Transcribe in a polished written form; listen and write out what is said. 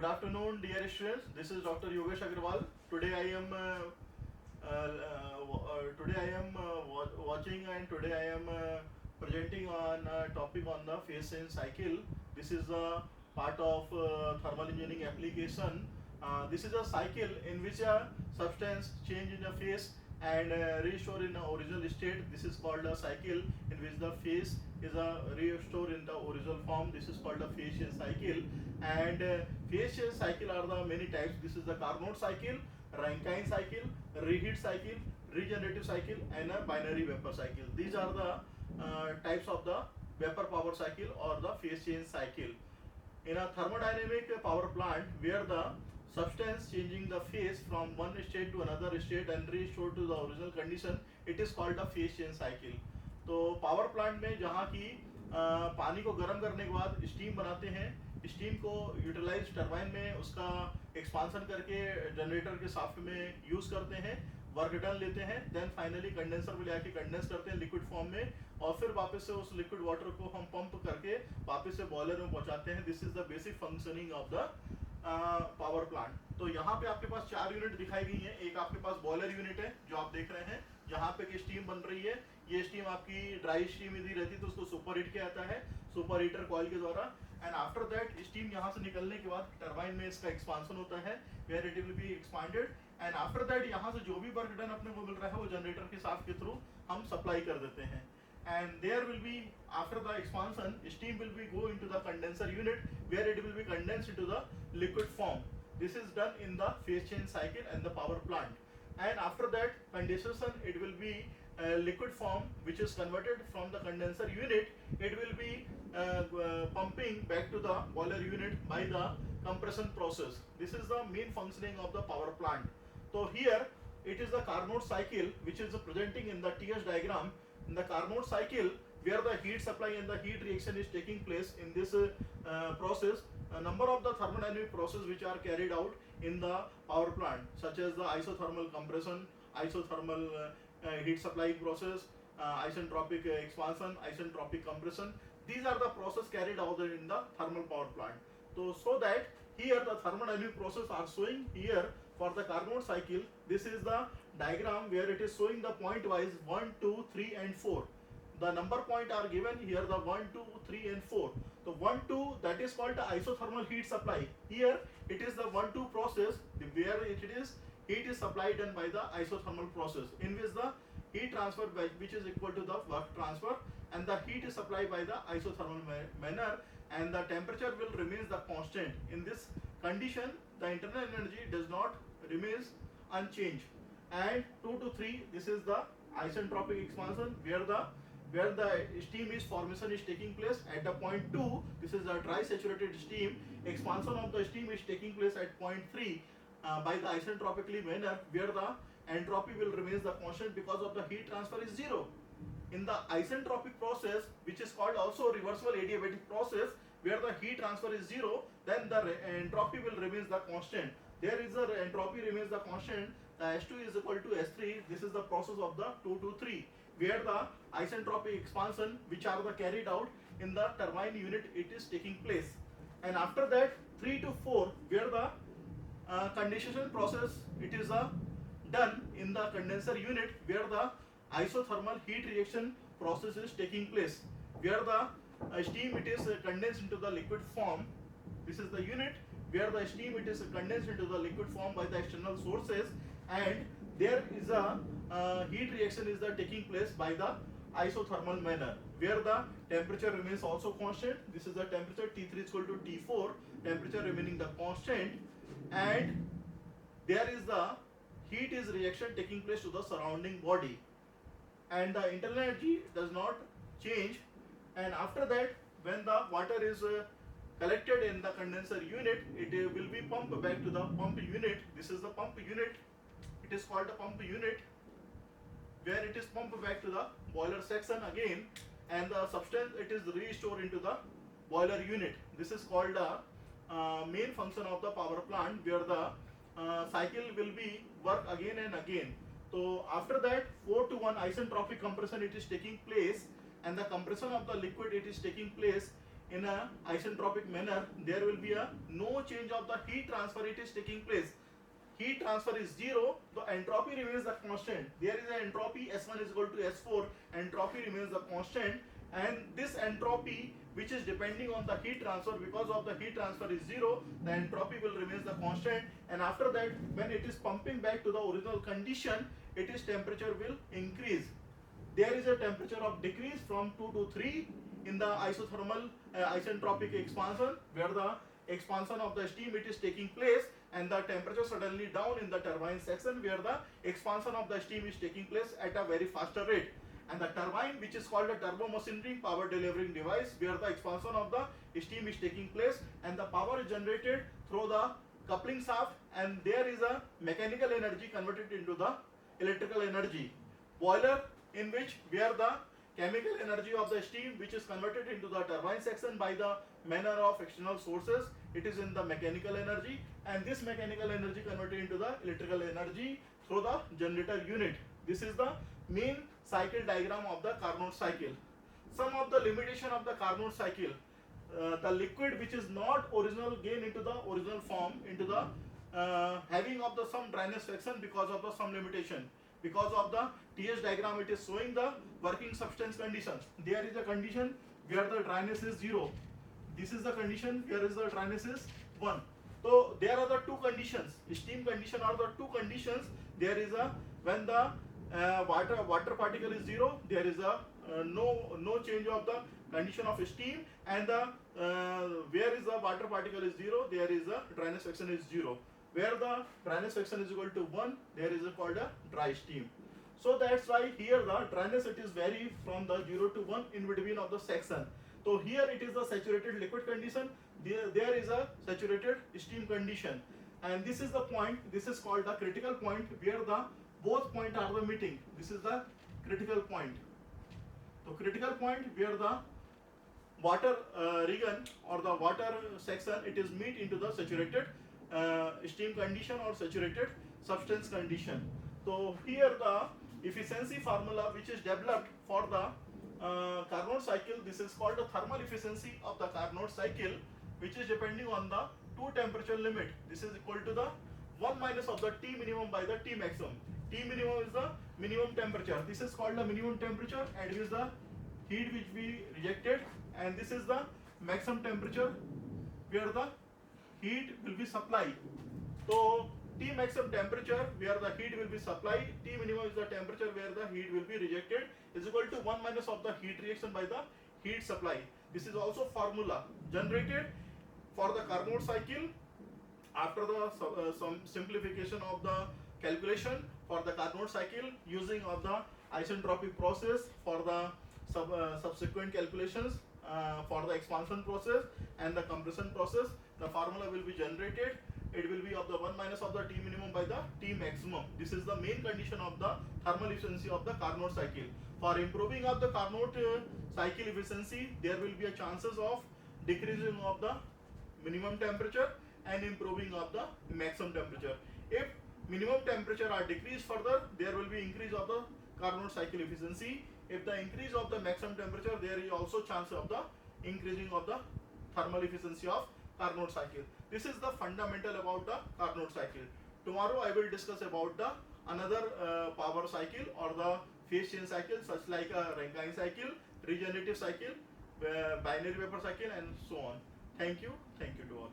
Good afternoon, dear students. This is Dr. Yogesh Agrawal. Today I am watching, and today I am presenting on a topic on the phase change cycle. This is a part of thermal engineering application. This is a cycle in which a substance change in a phase and restore in the original state. This is called a cycle in which the phase is a restore in the original form. This is called a phase change cycle. And phase change cycle are the many types. This is the Carnot cycle, Rankine cycle, reheat cycle, regenerative cycle, and a binary vapor cycle. These are the types of the vapor power cycle or the phase change cycle. In a thermodynamic power plant where the substance changing the phase from one state to another state and restored to the original condition, it is called a phase change cycle. तो power plant में जहाँ की पानी को गर्म करने के बाद स्टीम बनाते हैं, स्टीम को यूटिलाइज टरबाइन में उसका एक्सपांसन करके जनरेटर के शाफ्ट में यूज करते हैं, वर्क डन लेते हैं, देन फाइनली कंडेंसर में लेके कंडेंस करते हैं लिक्विड फॉर्म में, और फिर वापस से उस लिक्विड वाटर को हम पंप करके वापस से बॉयलर में पहुंचाते हैं. This is the basic functioning of the power plant. तो यहाँ पे आपके पास 4 यूनिट दिखाई गई हैं. एक आपके पास बॉयलर यूनिट है जो आप देख रहे हैं, जहाँ पे की स्टीम बन रही है. ये स्टीम आपकी ड्राई स्टीम यदि रहती तो उसको सुपर हीट किया जाता है सुपर हीटर कॉइल के द्वारा, एंड आफ्टर दैट स्टीम यहाँ से निकलने के बाद टरबाइन में इसका एक्सपांसन होता है, where it will be expanded, and after that यहाँ से जो भी वर्क डन अपने को मिल रहा है वो जनरेटर के शाफ्ट के थ्रू हम सप्लाई कर देते हैं. And there will be, after the expansion, steam will be go into the condenser unit where it will be condensed into the liquid form. This is done in the phase change cycle and the power plant. And after that condensation, it will be liquid form which is converted from the condenser unit. It will be pumping back to the boiler unit by the compression process. This is the main functioning of the power plant. So here it is the Carnot cycle which is presenting in the TS diagram. In the Carnot cycle, where the heat supply and the heat reaction is taking place in this process, a number of the thermodynamic processes which are carried out in the power plant, such as the isothermal compression, isothermal heat supply process, isentropic expansion, isentropic compression. These are the processes carried out in the thermal power plant. So that here the thermodynamic process are showing here for the Carnot cycle. This is the diagram where it is showing the point wise 1, 2, 3 and 4. The number point are given here, the 1, 2, 3 and 4. So 1, 2, that is called the isothermal heat supply. Here it is the 1, 2 process where it is heat is supplied done by the isothermal process, in which the heat transfer which is equal to the work transfer, and the heat is supplied by the isothermal manner, and the temperature will remains the constant. In this condition, the internal energy does not remains unchanged. And 2 to 3, this is the isentropic expansion where the steam is formation is taking place at the point 2. This is a dry saturated steam. Expansion of the steam is taking place at point 3 by the isentropically manner, where the entropy will remains the constant because of the heat transfer is 0. In the isentropic process, which is called also reversible adiabatic process, where the heat transfer is 0, then the entropy will remains the constant. There is a entropy remains the constant. The S2 is equal to S3. This is the process of the 2 to 3, where the isentropic expansion which are the carried out in the turbine unit, it is taking place. And after that 3 to 4, where the condensation process it is done in the condenser unit, where the isothermal heat reaction process is taking place, where the steam it is condensed into the liquid form. This is the unit where the steam it is condensed into the liquid form by the external sources, and there is a heat reaction is taking place by the isothermal manner, where the temperature remains also constant. This is the temperature T3 is equal to T4, temperature remaining the constant, and there is the heat is reaction taking place to the surrounding body, and the internal energy does not change. And after that, when the water is collected in the condenser unit, it will be pumped back to the pump unit. This is the pump unit. It is called the pump unit, where it is pumped back to the boiler section again, and the substance it is restored into the boiler unit. This is called the main function of the power plant, where the cycle will be work again and again. So after that 4 to 1 isentropic compression it is taking place, and the compression of the liquid it is taking place in a isentropic manner, there will be a no change of the heat transfer, it is taking place. Heat transfer is zero, the entropy remains the constant. There is an entropy S1 is equal to S4, entropy remains the constant, and this entropy which is depending on the heat transfer, because of the heat transfer is zero, the entropy will remain the constant, and after that when it is pumping back to the original condition, its temperature will increase. There is a temperature of decrease from 2 to 3 in the isothermal isentropic expansion, where the expansion of the steam it is taking place, and the temperature suddenly down in the turbine section, where the expansion of the steam is taking place at a very faster rate. And the turbine, which is called a turbo machinery power delivering device, where the expansion of the steam is taking place and the power is generated through the coupling shaft, and there is a mechanical energy converted into the electrical energy. Boiler, in which where the chemical energy of the steam which is converted into the turbine section by the manner of external sources, it is in the mechanical energy, and this mechanical energy converted into the electrical energy through the generator unit. This is the main cycle diagram of the Carnot cycle. Some of the limitation of the Carnot cycle: the liquid which is not original gain into the original form, into the having of the some dryness fraction because of the some limitation. Because of the TS diagram, it is showing the working substance conditions. There is a condition where the dryness is 0. This is the condition where is the dryness is 1. So there are the two conditions. Steam condition are the two conditions. There is a when the water particle is 0, there is a no change of the condition of steam, and the where is the water particle is 0, there is a dryness fraction is 0. Where the dryness fraction is equal to 1, there is called a dry steam. So that's why here the dryness it is vary from the 0 to 1 in between of the section. So here it is the saturated liquid condition, there is a saturated steam condition, and this is the point, this is called the critical point, where the both points are the meeting. This is the critical point. So critical point where the water region or the water section it is meet into the saturated steam condition or saturated substance condition. So here the efficiency formula which is developed for the Carnot cycle, this is called the thermal efficiency of the Carnot cycle, which is depending on the two temperature limit. This is equal to the 1 minus of the T minimum by the T maximum. T minimum is the minimum temperature. This is called the minimum temperature, and it is the heat which we rejected, and this is the maximum temperature where the heat will be supplied. So T maximum temperature where the heat will be supplied, T minimum is the temperature where the heat will be rejected, is equal to 1 minus of the heat reaction by the heat supply. This is also formula generated for the Carnot cycle after the some simplification of the calculation for the Carnot cycle using of the isentropic process for the subsequent calculations for the expansion process and the compression process. The formula will be generated. It will be of the 1 minus of the T minimum by the T maximum. This is the main condition of the thermal efficiency of the Carnot cycle. For improving of the Carnot cycle efficiency, there will be a chances of decreasing of the minimum temperature and improving of the maximum temperature. If minimum temperature are decreased further, there will be increase of the Carnot cycle efficiency. If the increase of the maximum temperature, there is also chance of the increasing of the thermal efficiency of Carnot cycle. This is the fundamental about the Carnot cycle. Tomorrow I will discuss about the another power cycle or the phase change cycle, such like a Rankine cycle, regenerative cycle, binary vapor cycle, and so on. Thank you to all.